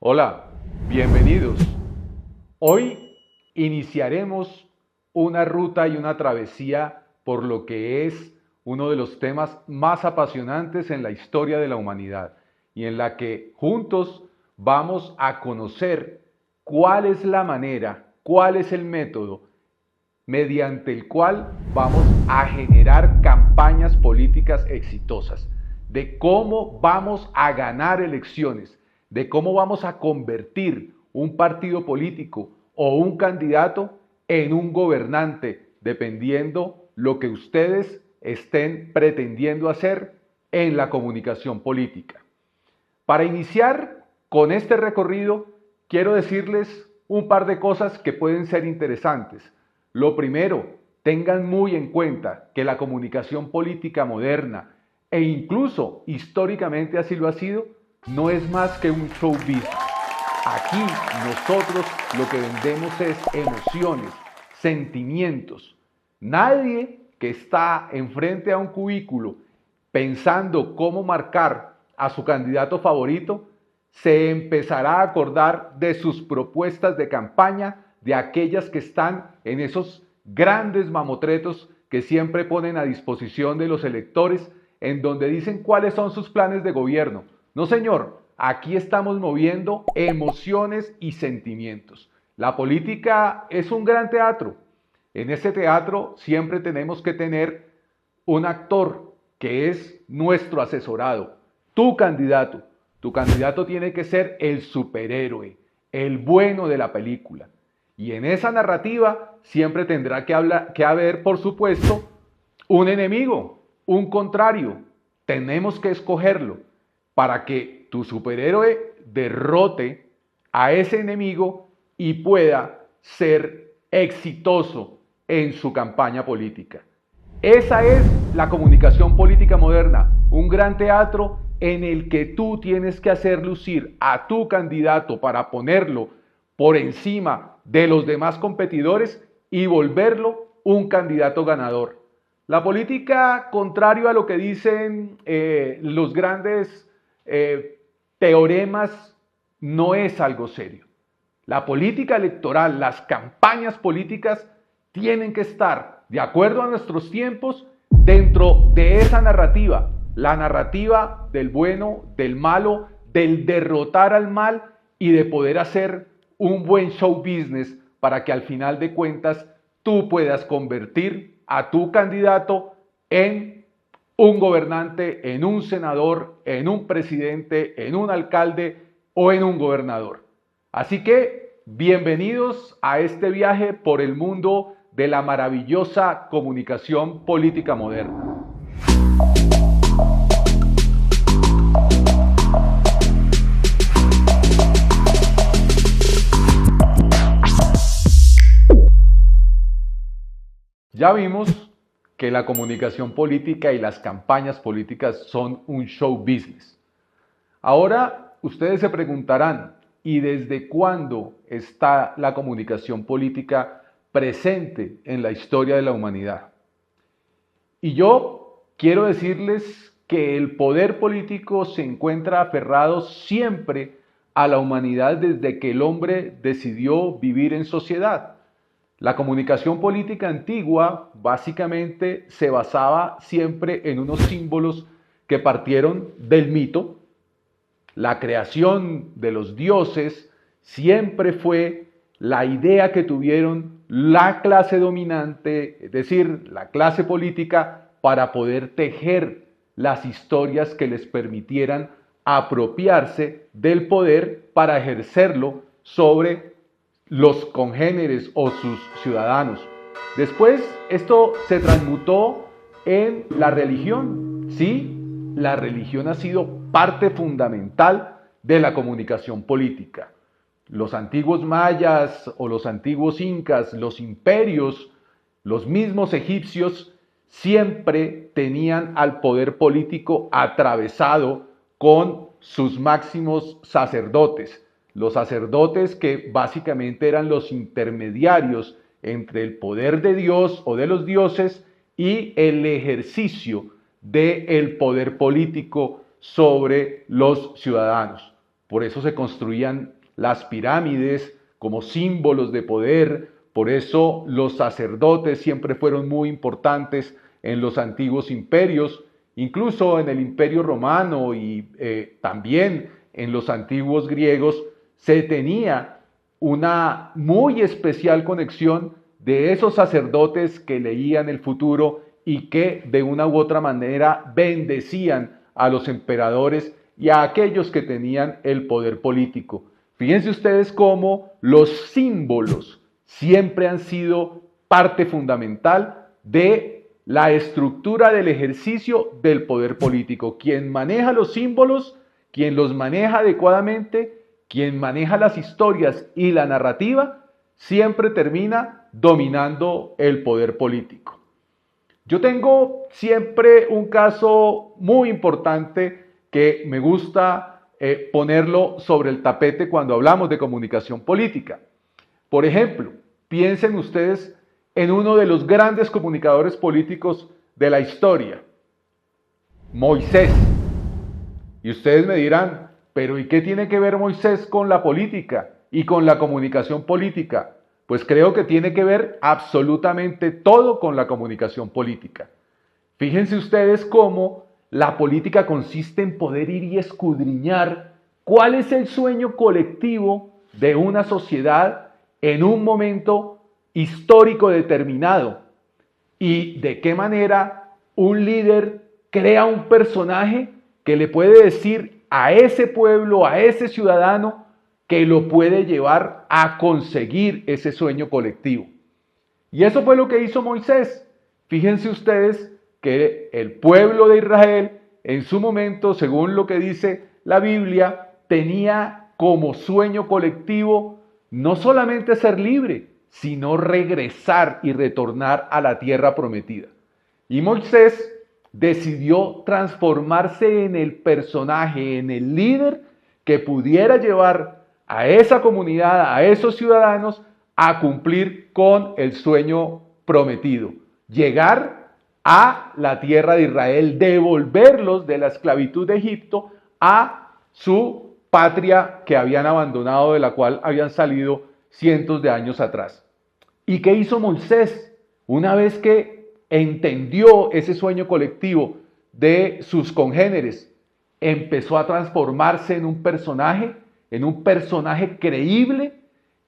Hola, bienvenidos. Hoy iniciaremos una ruta y una travesía por lo que es uno de los temas más apasionantes en la historia de la humanidad y en la que juntos vamos a conocer cuál es la manera, cuál es el método mediante el cual vamos a generar campañas políticas exitosas, de cómo vamos a ganar elecciones, de cómo vamos a convertir un partido político o un candidato en un gobernante, dependiendo lo que ustedes estén pretendiendo hacer en la comunicación política. Para iniciar con este recorrido, quiero decirles un par de cosas que pueden ser interesantes. Lo primero, tengan muy en cuenta que la comunicación política moderna, e incluso históricamente así lo ha sido, no es más que un show business. Aquí nosotros lo que vendemos es emociones, sentimientos. Nadie que está enfrente a un cubículo pensando cómo marcar a su candidato favorito se empezará a acordar de sus propuestas de campaña, de aquellas que están en esos grandes mamotretos que siempre ponen a disposición de los electores, en donde dicen cuáles son sus planes de gobierno. No, señor, aquí estamos moviendo emociones y sentimientos. La política es un gran teatro. En ese teatro siempre tenemos que tener un actor que es nuestro asesorado, tu candidato. Tu candidato tiene que ser el superhéroe, el bueno de la película. Y en esa narrativa siempre tendrá que haber, por supuesto, un enemigo, un contrario. Tenemos que escogerlo para que tu superhéroe derrote a ese enemigo y pueda ser exitoso en su campaña política. Esa es la comunicación política moderna, un gran teatro en el que tú tienes que hacer lucir a tu candidato para ponerlo por encima de los demás competidores y volverlo un candidato ganador. La política, contrario a lo que dicen los grandes teoremas, no es algo serio. La política electoral, las campañas políticas tienen que estar, de acuerdo a nuestros tiempos, dentro de esa narrativa, la narrativa del bueno, del malo, del derrotar al mal y de poder hacer un buen show business para que al final de cuentas tú puedas convertir a tu candidato en un gobernante, en un senador, en un presidente, en un alcalde o en un gobernador. Así que bienvenidos a este viaje por el mundo de la maravillosa comunicación política moderna. Ya vimos que la comunicación política y las campañas políticas son un show business. Ahora ustedes se preguntarán, ¿y desde cuándo está la comunicación política presente en la historia de la humanidad? Y yo quiero decirles que el poder político se encuentra aferrado siempre a la humanidad desde que el hombre decidió vivir en sociedad. La comunicación política antigua básicamente se basaba siempre en unos símbolos que partieron del mito. La creación de los dioses siempre fue la idea que tuvieron la clase dominante, es decir, la clase política, para poder tejer las historias que les permitieran apropiarse del poder para ejercerlo sobre los congéneres o sus ciudadanos. Después esto se transmutó en la religión. Sí, la religión ha sido parte fundamental de la comunicación política. Los antiguos mayas o los antiguos incas, los imperios, los mismos egipcios, siempre tenían al poder político atravesado con sus máximos sacerdotes. Los sacerdotes que básicamente eran los intermediarios entre el poder de Dios o de los dioses y el ejercicio del poder político sobre los ciudadanos. por eso se construían las pirámides como símbolos de poder, por eso los sacerdotes siempre fueron muy importantes en los antiguos imperios, incluso en el Imperio Romano y también en los antiguos griegos se tenía una muy especial conexión de esos sacerdotes que leían el futuro y que de una u otra manera bendecían a los emperadores y a aquellos que tenían el poder político. Fíjense ustedes cómo los símbolos siempre han sido parte fundamental de la estructura del ejercicio del poder político. Quien maneja los símbolos, quien los maneja adecuadamente, quien maneja las historias y la narrativa, siempre termina dominando el poder político. Yo tengo siempre un caso muy importante que me gusta ponerlo sobre el tapete cuando hablamos de comunicación política. Por ejemplo, piensen ustedes en uno de los grandes comunicadores políticos de la historia, Moisés. Y ustedes me dirán, pero ¿y qué tiene que ver Moisés con la política y con la comunicación política? Pues creo que tiene que ver absolutamente todo con la comunicación política. Fíjense ustedes cómo la política consiste en poder ir y escudriñar cuál es el sueño colectivo de una sociedad en un momento histórico determinado y de qué manera un líder crea un personaje que le puede decir a ese pueblo, a ese ciudadano, que lo puede llevar a conseguir ese sueño colectivo. Y eso fue lo que hizo Moisés. Fíjense ustedes que el pueblo de Israel en su momento, según lo que dice la Biblia, tenía como sueño colectivo no solamente ser libre, sino regresar y retornar a la tierra prometida. Y Moisés decidió transformarse en el personaje, en el líder que pudiera llevar a esa comunidad, a esos ciudadanos, a cumplir con el sueño prometido. Llegar a la tierra de Israel, devolverlos de la esclavitud de Egipto a su patria que habían abandonado, de la cual habían salido cientos de años atrás. ¿Y qué hizo Moisés? Una vez que entendió ese sueño colectivo de sus congéneres, empezó a transformarse en un personaje creíble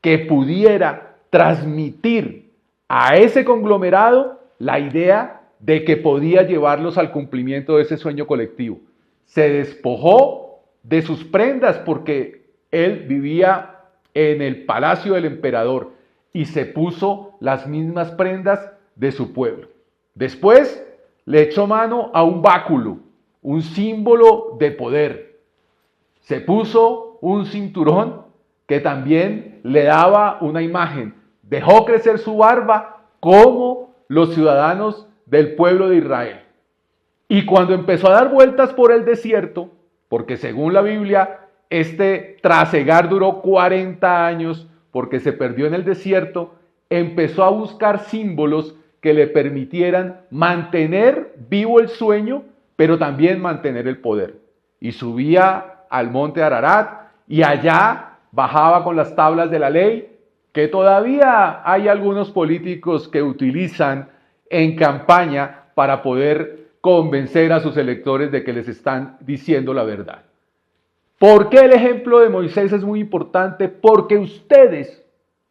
que pudiera transmitir a ese conglomerado la idea de que podía llevarlos al cumplimiento de ese sueño colectivo. Se despojó de sus prendas porque él vivía en el palacio del emperador y se puso las mismas prendas de su pueblo. Después le echó mano a un báculo, un símbolo de poder. Se puso un cinturón que también le daba una imagen. Dejó crecer su barba como los ciudadanos del pueblo de Israel. Y cuando empezó a dar vueltas por el desierto, porque según la Biblia, este trasegar duró 40 años porque se perdió en el desierto, empezó a buscar símbolos que le permitieran mantener vivo el sueño, pero también mantener el poder. Y subía al monte Ararat y allá bajaba con las tablas de la ley, que todavía hay algunos políticos que utilizan en campaña para poder convencer a sus electores de que les están diciendo la verdad. ¿Por qué el ejemplo de Moisés es muy importante? Porque ustedes,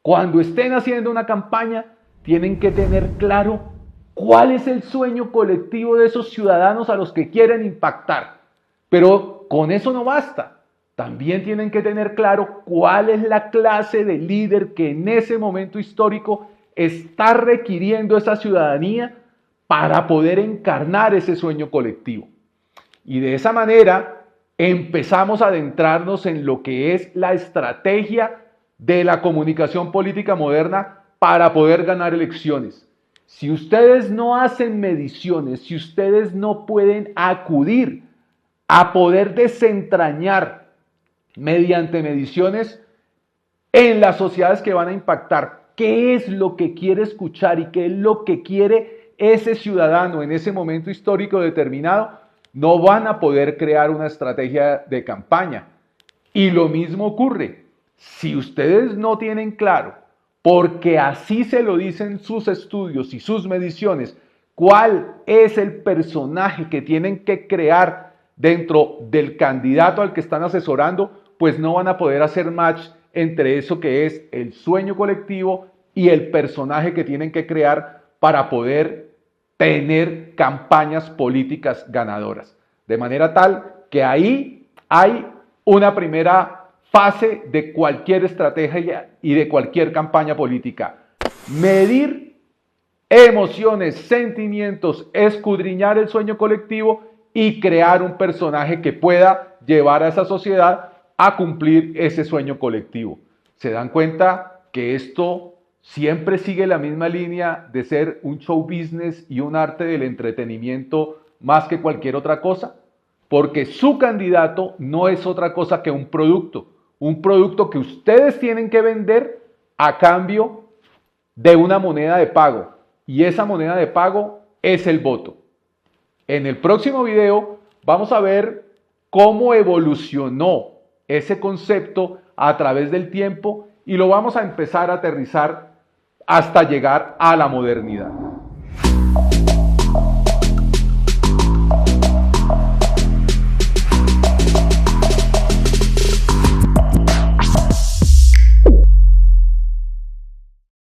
cuando estén haciendo una campaña, tienen que tener claro cuál es el sueño colectivo de esos ciudadanos a los que quieren impactar. Pero con eso no basta. También tienen que tener claro cuál es la clase de líder que en ese momento histórico está requiriendo esa ciudadanía para poder encarnar ese sueño colectivo. Y de esa manera empezamos a adentrarnos en lo que es la estrategia de la comunicación política moderna para poder ganar elecciones. Si ustedes no hacen mediciones, si ustedes no pueden acudir a poder desentrañar mediante mediciones en las sociedades que van a impactar qué es lo que quiere escuchar y qué es lo que quiere ese ciudadano en ese momento histórico determinado, no van a poder crear una estrategia de campaña. Y lo mismo ocurre. Si ustedes no tienen claro, porque así se lo dicen sus estudios y sus mediciones, cuál es el personaje que tienen que crear dentro del candidato al que están asesorando, pues no van a poder hacer match entre eso que es el sueño colectivo y el personaje que tienen que crear para poder tener campañas políticas ganadoras. De manera tal que ahí hay una primera fase de cualquier estrategia y de cualquier campaña política. Medir emociones, sentimientos, escudriñar el sueño colectivo y crear un personaje que pueda llevar a esa sociedad a cumplir ese sueño colectivo. ¿Se dan cuenta que esto siempre sigue la misma línea de ser un show business y un arte del entretenimiento más que cualquier otra cosa? Porque su candidato no es otra cosa que un producto que ustedes tienen que vender a cambio de una moneda de pago. Y esa moneda de pago es el voto. En el próximo video vamos a ver cómo evolucionó ese concepto a través del tiempo y lo vamos a empezar a aterrizar hasta llegar a la modernidad.